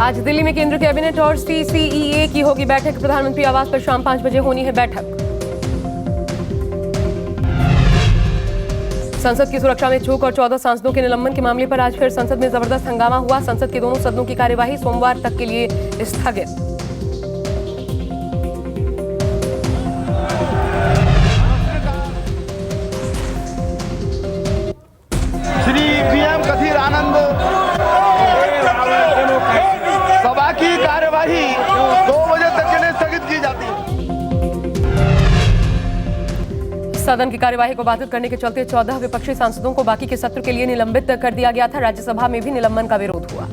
आज दिल्ली में केंद्र कैबिनेट और CCEA की होगी बैठक। प्रधानमंत्री आवास पर शाम 5 बजे होनी है बैठक। संसद की सुरक्षा में चूक और 14 सांसदों के निलंबन के मामले पर आज फिर संसद में जबरदस्त हंगामा हुआ। संसद के दोनों सदनों की कार्यवाही सोमवार तक के लिए स्थगित। श्री PM कथिर आनंद सभा की कार्यवाही 2 बजे तक के लिए स्थगित की जाती है। सदन की कार्यवाही को बाधित करने के चलते 14 विपक्षी सांसदों को बाकी के सत्र के लिए निलंबित कर दिया गया था। राज्यसभा में भी निलंबन का विरोध हुआ।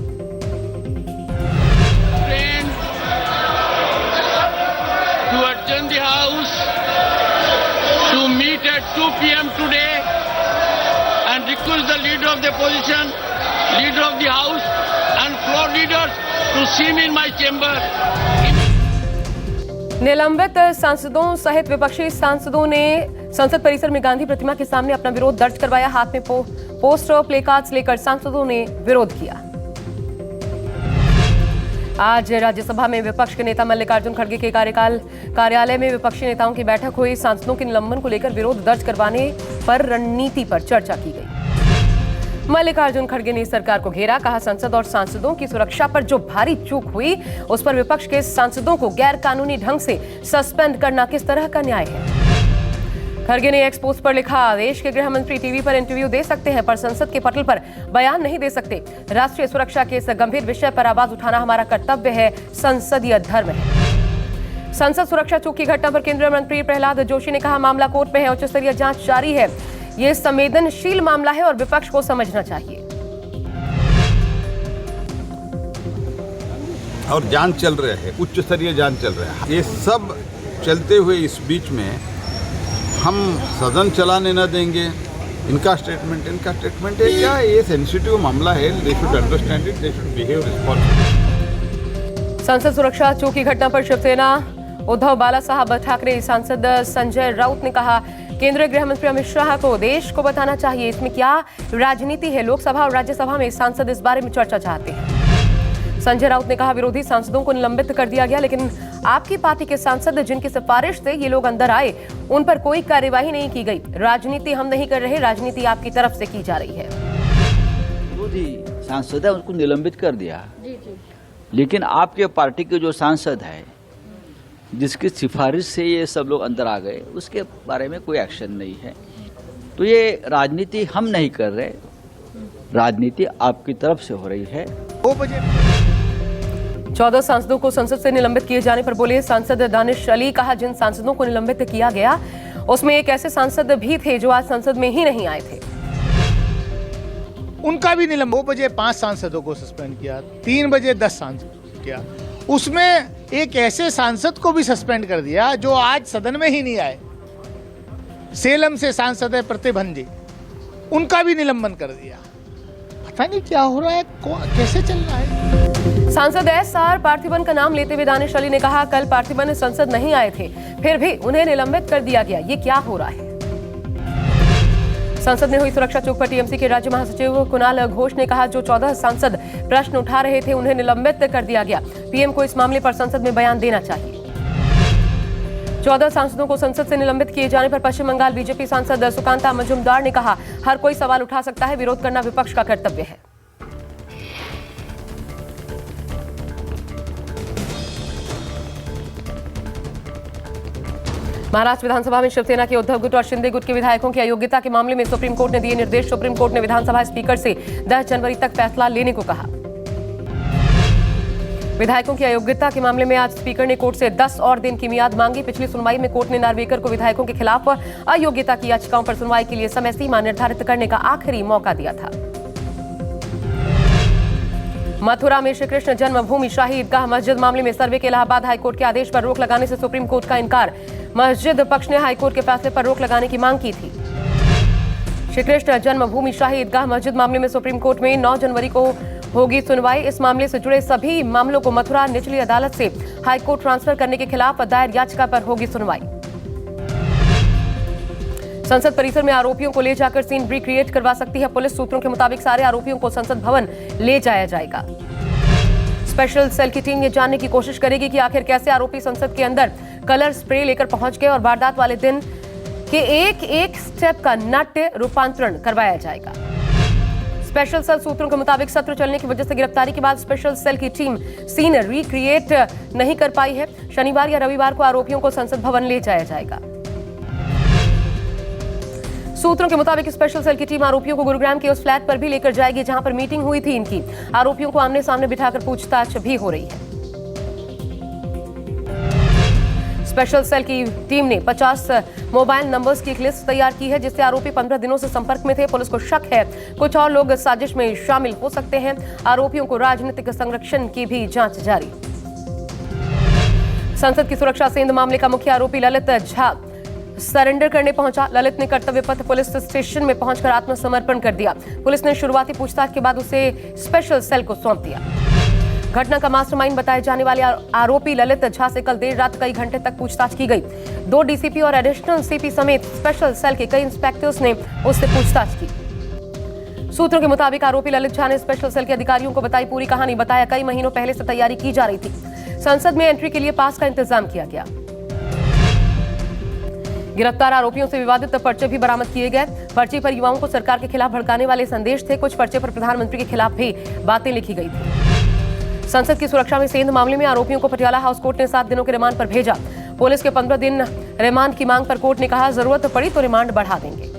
To adjourn the House to meet at 2 p.m. today and request the leader of the opposition, leader of the House and floor leaders to see me in my chamber. निलंबित सांसदों सहित विपक्षी सांसदों ने संसद परिसर में गांधी प्रतिमा के सामने अपना विरोध दर्ज करवाया। हाथ में पोस्टर और प्लेकार्ड्स लेकर सांसदों ने विरोध किया। आज राज्यसभा में विपक्ष के नेता मल्लिकार्जुन खड़गे के कार्यालय में विपक्षी नेताओं की बैठक हुई। सांसदों के निलंबन को लेकर विरोध दर्ज करवाने पर रणनीति पर चर्चा की गई। मल्लिकार्जुन खड़गे ने सरकार को घेरा। कहा, संसद और सांसदों की सुरक्षा पर जो भारी चूक हुई उस पर विपक्ष के सांसदों को गैर कानूनी ढंग से सस्पेंड करना किस तरह का न्याय है। खड़गे ने एक्स पोस्ट पर लिखा, देश के गृह मंत्री टीवी पर इंटरव्यू दे सकते हैं पर संसद के पटल पर बयान नहीं दे सकते। राष्ट्रीय सुरक्षा के इस गंभीर विषय पर आवाज उठाना हमारा कर्तव्य है, संसदीय धर्म है। संसद सुरक्षा चूक की घटना पर केंद्रीय मंत्री प्रहलाद जोशी ने कहा, मामला कोर्ट में है, उच्च स्तरीय जांच जारी है। ये संवेदनशील मामला है और विपक्ष को समझना चाहिए। और जांच चल रहे हैं, उच्च स्तरीय जांच चल रहा है। ये सब चलते हुए इस बीच में हम सदन चलाने न देंगे। इनका स्टेटमेंट है क्या, ये सेंसिटिव मामला है। They should understand it, they should behave responsibly. संसद सुरक्षा चूक की घटना पर शिवसेना उद्धव बाला साहब ठाकरे सांसद संजय राउत ने कहा, केंद्रीय गृह मंत्री अमित शाह को देश को बताना चाहिए इसमें क्या राजनीति है। लोकसभा और राज्यसभा में सांसद इस बारे में चर्चा चाहते हैं। संजय राउत ने कहा, विरोधी सांसदों को निलंबित कर दिया गया लेकिन आपकी पार्टी के सांसद जिनकी सिफारिश से ये लोग अंदर आए उन पर कोई कार्यवाही नहीं की गई। राजनीति हम नहीं कर रहे, राजनीति आपकी तरफ से की जा रही है। विरोधी सांसद है उनको निलंबित कर दिया, लेकिन आपके पार्टी के जो सांसद है जिसकी सिफारिश से ये सब लोग अंदर आ गए उसके बारे में कोई एक्शन नहीं है। तो ये राजनीति हम नहीं कर रहे, राजनीति आपकी तरफ से हो रही है। 2 बजे 14 सांसदों को संसद से निलंबित किए जाने पर बोले सांसद दानिश अली। कहा, जिन सांसदों को निलंबित किया गया उसमें एक ऐसे सांसद भी थे जो आज संसद में ही नहीं आए थे। उनका भी निलंबन। 2 बजे 5 सांसदों को सस्पेंड किया, 3 बजे 10 सांसदों को किया। उसमें एक ऐसे सांसद को भी सस्पेंड कर दिया जो आज सदन में ही नहीं आए। सेलम से सांसद है प्रतिभन जी, उनका भी निलंबन कर दिया। पता नहीं क्या हो रहा है, कैसे चल रहा है। सांसद SR पार्थिबन का नाम लेते हुए दानिश अली ने कहा, कल पार्थिबन संसद नहीं आए थे फिर भी उन्हें निलंबित कर दिया गया, ये क्या हो रहा है। संसद में हुई सुरक्षा चूक पर TMC के राज्य महासचिव कुणाल घोष ने कहा, जो 14 सांसद प्रश्न उठा रहे थे उन्हें निलंबित कर दिया गया। PM को इस मामले पर संसद में बयान देना चाहिए। 14 सांसदों को संसद से निलंबित किए जाने पर पश्चिम बंगाल बीजेपी सांसद सुकांता मजुमदार ने कहा, हर कोई सवाल उठा सकता है, विरोध करना विपक्ष का कर्तव्य है। महाराष्ट्र विधानसभा में शिवसेना के उद्धव गुट और शिंदे गुट के विधायकों की अयोग्यता के मामले में सुप्रीम कोर्ट ने दिए निर्देश। सुप्रीम कोर्ट ने विधानसभा स्पीकर से 10 जनवरी तक फैसला लेने को कहा। विधायकों की अयोग्यता के मामले में आज स्पीकर ने कोर्ट से 10 और दिन की मियाद मांगी। पिछली सुनवाई में कोर्ट ने नार्वेकर को विधायकों के खिलाफ अयोग्यता की याचिकाओं पर सुनवाई के लिए समय सीमा निर्धारित करने का आखिरी मौका दिया था। मथुरा में श्री कृष्ण जन्मभूमि शाही ईदगाह मस्जिद मामले में सर्वे के इलाहाबाद हाईकोर्ट के आदेश पर रोक लगाने से सुप्रीम कोर्ट का इनकार। मस्जिद पक्ष ने हाईकोर्ट के फैसले पर रोक लगाने की मांग की थी। श्री कृष्ण जन्मभूमि शाही ईदगाह मस्जिद मामले में सुप्रीम कोर्ट में 9 जनवरी को होगी सुनवाई। इस मामले से जुड़े सभी मामलों को मथुरा निचली अदालत से हाईकोर्ट ट्रांसफर करने के खिलाफ दायर याचिका पर होगी सुनवाई। संसद परिसर में आरोपियों को ले जाकर सीन रिक्रिएट करवा सकती है पुलिस। सूत्रों के मुताबिक सारे आरोपियों को संसद भवन ले जाया जाएगा। स्पेशल सेल की टीम ये जानने की कोशिश करेगी कि आखिर कैसे आरोपी संसद के अंदर कलर स्प्रे लेकर पहुंच गए और वारदात वाले दिन के एक एक स्टेप का नाट्य रूपांतरण करवाया जाएगा। स्पेशल सेल सूत्रों के मुताबिक सत्र चलने की वजह से गिरफ्तारी के बाद स्पेशल सेल की टीम सीन रिक्रिएट नहीं कर पाई है। शनिवार या रविवार को आरोपियों को संसद भवन ले जाया जाएगा। सूत्रों के मुताबिक स्पेशल सेल की टीम आरोपियों को गुरुग्राम के उस फ्लैट पर भी लेकर जाएगी जहां पर मीटिंग हुई थी इनकी। आरोपियों को आमने सामने बिठाकर पूछताछ भी हो रही है। स्पेशल सेल की टीम ने 50 मोबाइल नंबर्स की एक लिस्ट तैयार की है जिससे आरोपी 15 दिनों से संपर्क में थे। पुलिस को शक है कुछ और लोग साजिश में शामिल हो सकते हैं। आरोपियों को राजनीतिक संरक्षण की भी जांच जारी। संसद की सुरक्षा सेंध मामले का मुख्य आरोपी ललित झा सरेंडर करने पहुंचा। ललित ने कर्तव्य पथ पुलिस स्टेशन में पहुंचकर आत्मसमर्पण कर दिया। पुलिस ने शुरुआती पूछताछ के बाद उसे स्पेशल सेल को सौंप दिया। घटना का मास्टरमाइंड बताए जाने वाले आरोपी ललित झा से कल देर रात कई घंटे तक पूछताछ की गई। 2 डीसीपी और एडिशनल सीपी समेत स्पेशल सेल के कई इंस्पेक्टर्स ने उससे पूछताछ की। सूत्रों के मुताबिक आरोपी ललित झा ने स्पेशल सेल के अधिकारियों को बताई पूरी कहानी। बताया कई महीनों पहले से तैयारी की जा रही थी। संसद में एंट्री के लिए पास का इंतजाम किया गया। गिरफ्तार आरोपियों से विवादित पर्चे भी बरामद किए गए। पर्चे पर युवाओं को सरकार के खिलाफ भड़काने वाले संदेश थे। कुछ पर्चे पर प्रधानमंत्री के खिलाफ भी बातें लिखी गई थी। संसद की सुरक्षा में सेंध मामले में आरोपियों को पटियाला हाउस कोर्ट ने 7 दिनों के रिमांड पर भेजा। पुलिस के 15 दिन रिमांड की मांग पर कोर्ट ने कहा जरूरत पड़ी तो रिमांड बढ़ा देंगे।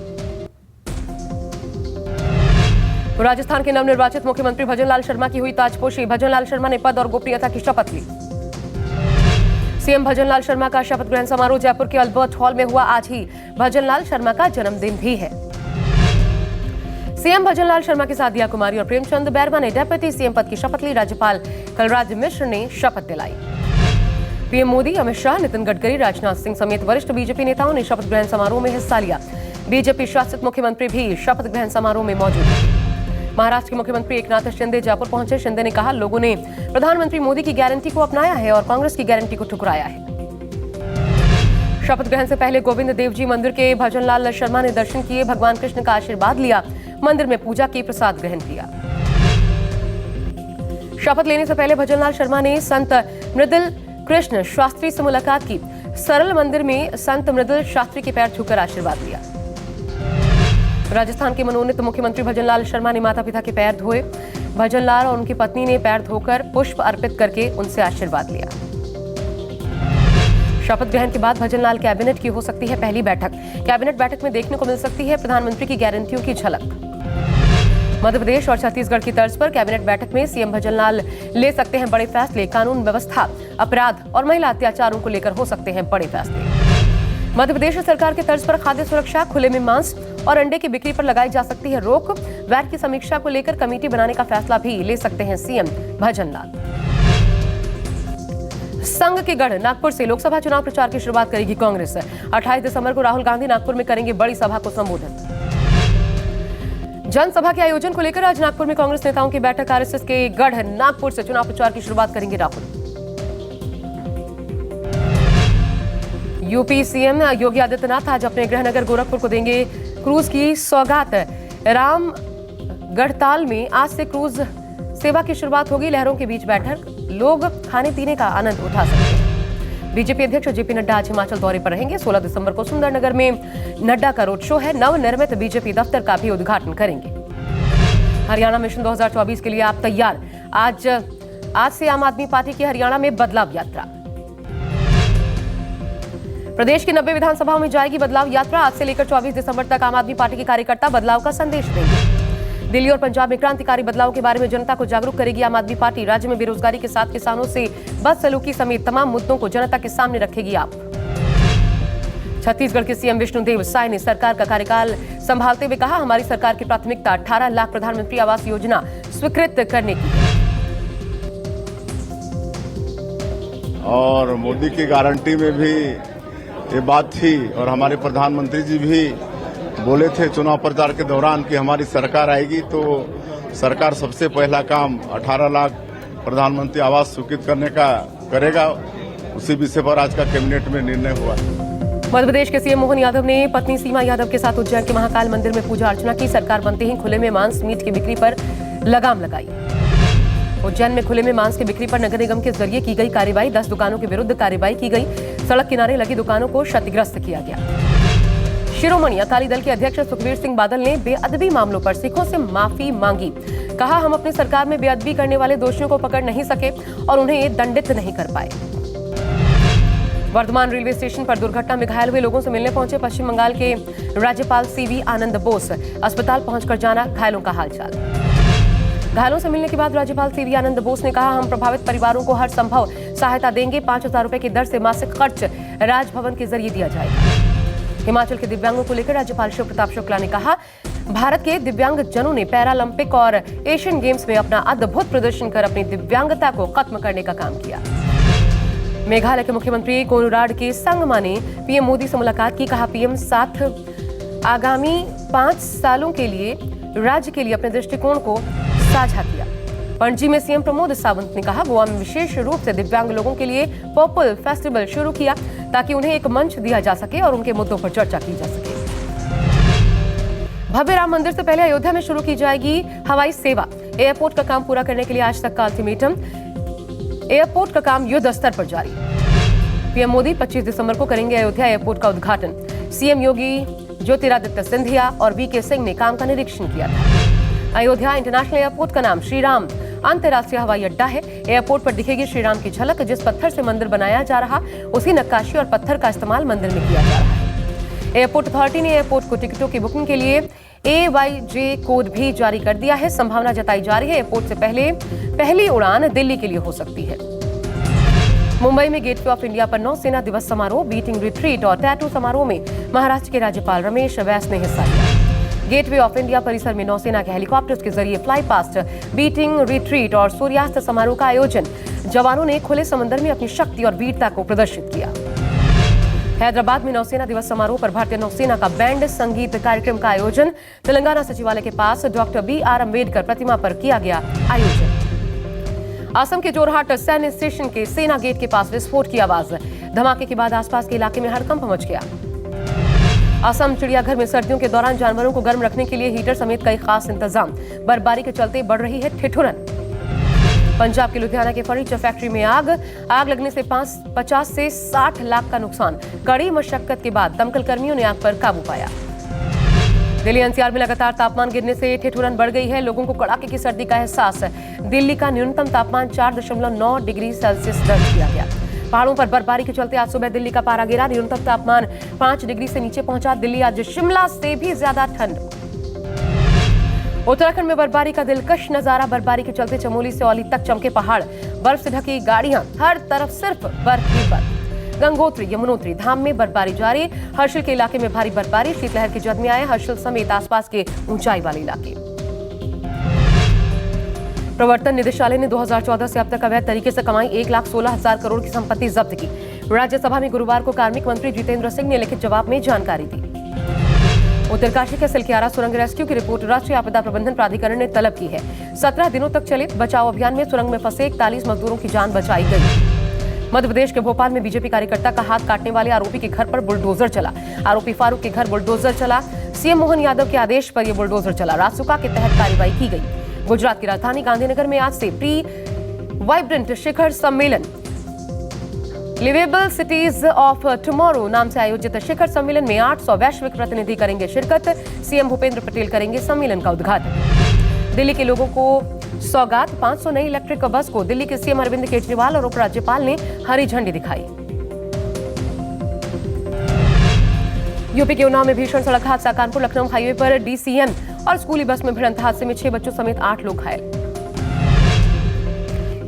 राजस्थान के नवनिर्वाचित मुख्यमंत्री भजनलाल शर्मा की हुई ताजपोशी। भजनलाल शर्मा ने पद और गोपनीयता की शपथ ली। सीएम भजनलाल शर्मा का शपथ ग्रहण समारोह जयपुर के अल्बर्ट हॉल में हुआ। आज ही भजनलाल शर्मा का जन्मदिन भी है। सीएम भजनलाल शर्मा के साथ दिया कुमारी और प्रेमचंद बैरवा ने डेप्यूटी सीएम पद की शपथ ली। राज्यपाल कलराज मिश्र ने शपथ दिलाई। पीएम मोदी, अमित शाह, नितिन गडकरी, राजनाथ सिंह समेत वरिष्ठ बीजेपी नेताओं ने शपथ ग्रहण समारोह में हिस्सा लिया। बीजेपी शासित मुख्यमंत्री भी शपथ ग्रहण समारोह में मौजूद थे। महाराष्ट्र के मुख्यमंत्री एकनाथ शिंदे जयपुर पहुंचे। शिंदे ने कहा लोगों ने प्रधानमंत्री मोदी की गारंटी को अपनाया है और कांग्रेस की गारंटी को ठुकराया है। शपथ ग्रहण से पहले गोविंद देव जी मंदिर के भजनलाल शर्मा ने दर्शन किए। भगवान कृष्ण का आशीर्वाद लिया। मंदिर में पूजा की, प्रसाद ग्रहण किया। शपथ लेने से पहले भजनलाल शर्मा ने संत मृदुल कृष्ण शास्त्री से मुलाकात की। सरल मंदिर में संत मृदुल शास्त्री के पैर छूकर आशीर्वाद लिया। राजस्थान के मनोनीत मुख्यमंत्री भजनलाल शर्मा ने माता पिता के पैर धोए। भजनलाल और उनकी पत्नी ने पैर धोकर पुष्प अर्पित करके उनसे आशीर्वाद लिया। शपथ ग्रहण के बाद भजनलाल कैबिनेट की हो सकती है पहली बैठक। कैबिनेट बैठक में देखने को मिल सकती है प्रधानमंत्री की गारंटियों की झलक। मध्य प्रदेश और छत्तीसगढ़ की तर्ज पर कैबिनेट बैठक में सीएम भजनलाल ले सकते हैं बड़े फैसले। कानून व्यवस्था, अपराध और महिला अत्याचारों को लेकर हो सकते हैं बड़े फैसले। मध्य प्रदेश सरकार के तर्ज पर खाद्य सुरक्षा, खुले में मांस और अंडे की बिक्री पर लगाई जा सकती है रोक। वैट की समीक्षा को लेकर कमेटी बनाने का फैसला भी ले सकते हैं सीएम भजनलाल। संघ के गढ़ नागपुर से लोकसभा चुनाव प्रचार की शुरुआत करेगी कांग्रेस। 28 दिसंबर को राहुल गांधी नागपुर में करेंगे बड़ी सभा को संबोधित। जनसभा के आयोजन को लेकर आज नागपुर में कांग्रेस नेताओं की बैठक। आरएसएस के गढ़ नागपुर से चुनाव प्रचार की शुरुआत करेंगे राहुल। यूपी सीएम योगी आदित्यनाथ आज अपने गृहनगर गोरखपुर को देंगे क्रूज की सौगात। रामगढ़ताल में आज से क्रूज सेवा की शुरुआत होगी। लहरों के बीच बैठक, लोग खाने पीने का आनंद उठा सकते हैं। बीजेपी अध्यक्ष जेपी नड्डा आज हिमाचल दौरे पर रहेंगे। 16 दिसंबर को सुंदरनगर में नड्डा का रोड शो है। नवनिर्मित बीजेपी दफ्तर का भी उद्घाटन करेंगे। हरियाणा मिशन 2024 के लिए आप तैयार। आज से आम आदमी पार्टी की हरियाणा में बदलाव यात्रा। प्रदेश की 90 विधानसभाओं में जाएगी बदलाव यात्रा। आज से लेकर 24 दिसंबर तक आम आदमी पार्टी के कार्यकर्ता बदलाव का संदेश देंगे। दिल्ली और पंजाब में क्रांतिकारी बदलाव के बारे में जनता को जागरूक करेगी आम आदमी पार्टी। राज्य में बेरोजगारी के साथ किसानों से बदसलूकी समेत तमाम मुद्दों को जनता के सामने रखेगी आप। छत्तीसगढ़ के सीएम विष्णुदेव साय ने सरकार का कार्यकाल संभालते हुए कहा हमारी सरकार की प्राथमिकता 18 लाख प्रधानमंत्री आवास योजना स्वीकृत करने की है। और मोदी की गारंटी में भी ये बात थी और हमारे प्रधानमंत्री जी भी बोले थे चुनाव प्रचार के दौरान कि हमारी सरकार आएगी तो सरकार सबसे पहला काम 18 लाख प्रधानमंत्री आवास स्वीकृत करने का करेगा। उसी विषय पर आज का कैबिनेट में निर्णय हुआ। मध्य प्रदेश के सीएम मोहन यादव ने पत्नी सीमा यादव के साथ उज्जैन के महाकाल मंदिर में पूजा अर्चना की। सरकार बनते ही खुले में मांस मीट की बिक्री पर लगाम लगाई। उज्जैन में खुले में मांस की बिक्री पर नगर निगम के जरिए की गई कार्रवाई। 10 दुकानों के विरुद्ध कार्रवाई की गई। सड़क किनारे लगी दुकानों को क्षतिग्रस्त किया गया। शिरोमणि अकाली दल के अध्यक्ष सुखबीर सिंह बादल ने बेअदबी मामलों पर सिखों से माफी मांगी। कहा, हम अपनी सरकार में बेअदबी करने वाले दोषियों को पकड़ नहीं सके और उन्हें दंडित नहीं कर पाए। वर्धमान रेलवे स्टेशन पर दुर्घटना में घायल हुए लोगों से मिलने पहुंचे पश्चिम बंगाल के राज्यपाल सीवी आनंद बोस। अस्पताल पहुंचकर जाना घायलों का हालचाल। घायलों से मिलने के बाद राज्यपाल सीवी आनंद बोस ने कहा, हम प्रभावित परिवारों को हर संभव सहायता देंगे। 5,000 रुपए की दर से मासिक खर्च राजभवन के जरिए दिया जाएगा। हिमाचल के दिव्यांगों को लेकर राज्यपाल शिव प्रताप शुक्ला ने कहा, भारत के दिव्यांग जनों ने पैरालंपिक और एशियन गेम्स में अपना अद्भुत प्रदर्शन कर अपनी दिव्यांगता को खत्म करने का काम किया। मेघालय के मुख्यमंत्री कोनराड के संगमा ने पीएम मोदी से मुलाकात की। कहा, पीएम साथ आगामी 5 सालों के लिए राज्य के लिए अपने दृष्टिकोण को साझा किया। पणजी में सीएम प्रमोद सावंत ने कहा, गोवा में विशेष रूप से दिव्यांग लोगों के लिए पर्पल फेस्टिवल शुरू किया ताकि उन्हें एक मंच दिया जा सके और उनके मुद्दों पर चर्चा की जा सके। भव्य राम मंदिर से पहले अयोध्या में शुरू की जाएगी हवाई सेवा। एयरपोर्ट का काम पूरा करने के लिए आज तक का अल्टीमेटम। एयरपोर्ट का काम युद्ध स्तर पर जारी। पीएम मोदी 25 दिसंबर को करेंगे अयोध्या एयरपोर्ट का उद्घाटन। सीएम योगी, ज्योतिरादित्य सिंधिया और वीके सिंह ने काम का निरीक्षण किया था। अयोध्या इंटरनेशनल एयरपोर्ट का नाम श्री राम अंतर्राष्ट्रीय हवाई अड्डा है। एयरपोर्ट पर दिखेगी श्री राम की झलक। जिस पत्थर से मंदिर बनाया जा रहा, उसी नक्काशी और पत्थर का इस्तेमाल मंदिर में किया जा रहा है। एयरपोर्ट अथॉरिटी ने एयरपोर्ट को टिकटों की बुकिंग के लिए AYJ कोड भी जारी कर दिया है। संभावना जताई जा रही है एयरपोर्ट से पहली उड़ान दिल्ली के लिए हो सकती है। मुंबई में गेटवे ऑफ इंडिया पर नौसेना दिवस समारोह, बीटिंग रिट्रीट और टैटू समारोह में महाराष्ट्र के राज्यपाल रमेश बैस ने हिस्सा लिया। गेटवे ऑफ इंडिया परिसर में नौसेना के हेलीकॉप्टर्स के जरिए फ्लाई पास्ट, बीटिंग रिट्रीट और सूर्यास्त समारोह का आयोजन। जवानों ने खुले समंदर में अपनी शक्ति और वीरता को प्रदर्शित किया। हैदराबाद में नौसेना दिवस समारोह पर भारतीय नौसेना का बैंड संगीत कार्यक्रम का आयोजन। तेलंगाना सचिवालय के पास डॉक्टर BR अम्बेडकर प्रतिमा पर किया गया आयोजन। असम के जोरहाट सैन्य स्टेशन के सेना गेट के पास विस्फोट की आवाज। धमाके के बाद आसपास के इलाके में हड़कंप मच गया। असम चिड़ियाघर में सर्दियों के दौरान जानवरों को गर्म रखने के लिए हीटर समेत कई खास इंतजाम। बर्फबारी के चलते बढ़ रही है ठिठुरन। पंजाब के लुधियाना के फर्नीचर फैक्ट्री में आग लगने से 50 से 60 लाख का नुकसान। कड़ी मशक्कत के बाद दमकल कर्मियों ने आग पर काबू पाया। दिल्ली NCR में लगातार तापमान गिरने से ठिठुरन बढ़ गई है। लोगों को कड़ाके की सर्दी का एहसास। दिल्ली का न्यूनतम तापमान 4.9 डिग्री सेल्सियस दर्ज किया गया। पहाड़ों पर बर्फबारी के चलते आज सुबह दिल्ली का पारा गिरा। न्यूनतम तापमान 5 डिग्री से नीचे पहुंचा। दिल्ली आज शिमला से भी ज्यादा ठंड। उत्तराखंड में बर्फबारी का दिलकश नजारा। बर्फबारी के चलते चमोली से औली तक चमके पहाड़। बर्फ से ढकी गाड़ियां, हर तरफ सिर्फ बर्फ ही बर्फ। गंगोत्री यमुनोत्री धाम में बर्फबारी जारी। हर्षिल के इलाके में भारी बर्फबारी। शीतलहर की जद में आए हर्षिल समेत आसपास के ऊंचाई वाले इलाके। प्रवर्तन निदेशालय ने 2014 से अब तक अवैध तरीके से कमाई 1,16,000 करोड़ की संपत्ति जब्त की। राज्यसभा में गुरुवार को कार्मिक मंत्री जितेंद्र सिंह ने लिखित जवाब में जानकारी दी। उत्तरकाशी के सिलकियारा सुरंग रेस्क्यू की रिपोर्ट राष्ट्रीय आपदा प्रबंधन प्राधिकरण ने तलब की है। 17 दिनों तक चले बचाव अभियान में सुरंग में फंसे 41 मजदूरों की जान बचाई गई। मध्य प्रदेश के भोपाल में बीजेपी कार्यकर्ता का हाथ काटने वाले आरोपी के घर पर बुलडोजर चला। आरोपी फारूक के घर बुलडोजर चला। सीएम मोहन यादव के आदेश पर यह बुलडोजर चला। रासुका के तहत कार्रवाई की गई। गुजरात की राजधानी गांधीनगर में आज से प्री वाइब्रेंट शिखर सम्मेलन लिवेबल सिटीज ऑफ टुमारो नाम से आयोजित शिखर सम्मेलन में 800 वैश्विक प्रतिनिधि करेंगे शिरकत। सीएम भूपेंद्र पटेल करेंगे सम्मेलन का उद्घाटन। दिल्ली के लोगों को सौगात। 500 नई इलेक्ट्रिक बस को दिल्ली के सीएम अरविंद केजरीवाल और उपराज्यपाल ने हरी झंडी दिखाई। यूपी के उन्नाव में भीषण सड़क हादसा। कानपुर लखनऊ हाईवे पर DCM और स्कूली बस में भिड़ंत। हादसे में 6 बच्चों समेत 8 लोग घायल।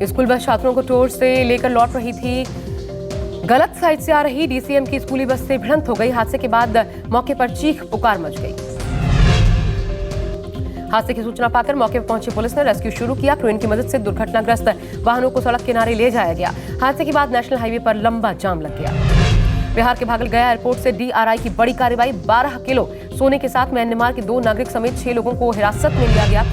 स्कूल बस छात्रों को टूर से लेकर लौट रही थी। गलत साइड से आ रही DCM की स्कूली बस से भिड़ंत हो गई। हादसे के बाद मौके पर चीख पुकार मच गई। हादसे की सूचना पाकर मौके पर पहुंची पुलिस ने रेस्क्यू शुरू किया। क्रेन की मदद से दुर्घटनाग्रस्त वाहनों को सड़क किनारे ले जाया गया। हादसे के बाद नेशनल हाईवे पर लंबा जाम लग गया। बिहार के भागल गया एयरपोर्ट से DRI की बड़ी कार्रवाई। 12 किलो सोने के साथ म्यांमार के 2 नागरिक समेत 6 लोगों को हिरासत में लिया गया।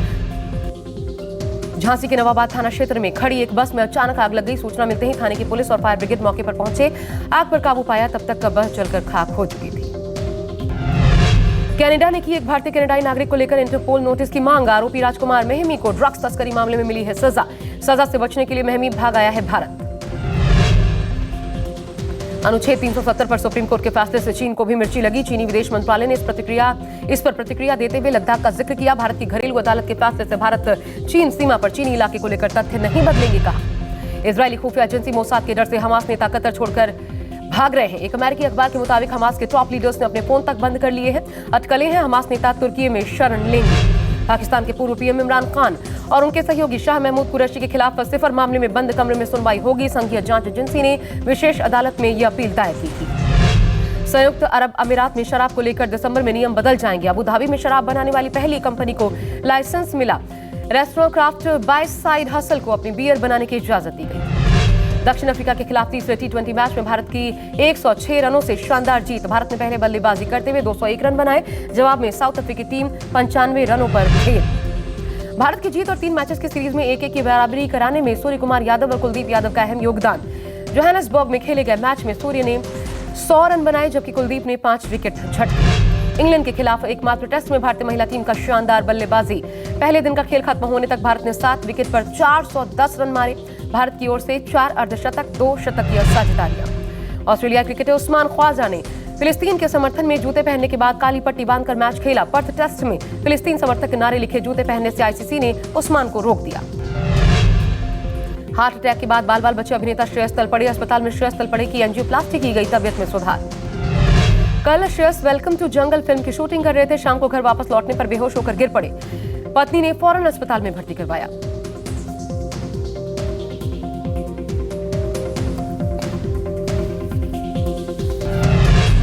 झांसी के नवाबाद थाना क्षेत्र में खड़ी एक बस में अचानक आग लग गई। सूचना मिलते ही थाने की पुलिस और फायर ब्रिगेड मौके पर पहुंचे। आग पर काबू पाया। तब तक बस जलकर खाक हो चुकी थी। कनाडा ने की एक भारतीय कनाडाई नागरिक को लेकर इंटरपोल नोटिस की मांग। आरोपी राजकुमार मेहमी को ड्रग्स तस्करी मामले में मिली है सजा से बचने के लिए मेहमी भाग आया है भारत। अनुच्छेद 370 पर सुप्रीम कोर्ट के फैसले से चीन को भी मिर्ची लगी। चीनी विदेश मंत्रालय ने इस पर प्रतिक्रिया देते हुए लद्दाख का जिक्र किया। भारत की घरेलू अदालत के फैसले से भारत चीन सीमा पर चीनी इलाके को लेकर तथ्य नहीं बदलेंगे, कहा। इजरायली खुफिया एजेंसी मोसाद के डर से हमास नेता कतर छोड़कर भाग रहे हैं। एक अमेरिकी अखबार के मुताबिक हमास के टॉप लीडर्स ने अपने फोन तक बंद कर लिए हैं। अटकलें हैं, हमास नेता तुर्की में शरण लेंगे। पाकिस्तान के पूर्व पीएम इमरान खान और उनके सहयोगी शाह महमूद कुरैशी के खिलाफ सिफर मामले में बंद कमरे में सुनवाई होगी। संघीय जांच एजेंसी ने विशेष अदालत में यह अपील दायर की थी। संयुक्त अरब अमीरात में शराब को लेकर दिसंबर में नियम बदल जाएंगे। अबू धाबी में शराब बनाने वाली पहली कंपनी को लाइसेंस मिला। Restaurant craft by side hustle को अपनी बियर बनाने की इजाजत दी गई। दक्षिण अफ्रीका के खिलाफ तीसरे टी20 मैच में भारत की 106 रनों से शानदार जीत। भारत ने पहले बल्लेबाजी करते हुए 201 रन बनाए। जवाब में साउथ अफ्रीकी टीम 95 रनों पर खेल। भारत की जीत और 3 मैचेस की सीरीज में 1-1 की बराबरी कराने में सूर्य कुमार यादव और कुलदीप यादव का अहम योगदान। जोहान्सबर्ग में खेले गए मैच में सूर्य ने 100 रन बनाए जबकि कुलदीप ने 5 विकेट झटके। इंग्लैंड के खिलाफ एकमात्र टेस्ट में भारतीय महिला टीम का शानदार बल्लेबाजी। पहले दिन का खेल खत्म होने तक भारत ने 7 विकेट पर 410 रन मारे। भारत की ओर से 4 अर्धशतक, 2 शतकीय साझेदारियां। ऑस्ट्रेलिया क्रिकेटर उस्मान ख्वाजा ने फिलिस्तीन के समर्थन में जूते पहनने के बाद काली पट्टी बांधकर मैच खेला। पर्थ टेस्ट में फिलिस्तीन समर्थक के नारे लिखे जूते पहनने से आईसीसी ने उस्मान को रोक दिया। हार्ट अटैक के बाद बाल बाल बचे अभिनेता श्रेयस तलपड़े अस्पताल में। श्रेयस तलपड़े की एंजियोप्लास्टी की गई, तबियत में सुधार। कल Shreyas welcome to jungle film की शूटिंग कर रहे थे। शाम को घर वापस लौटने पर बेहोश होकर गिर पड़े। पत्नी ने फौरन अस्पताल में भर्ती करवाया।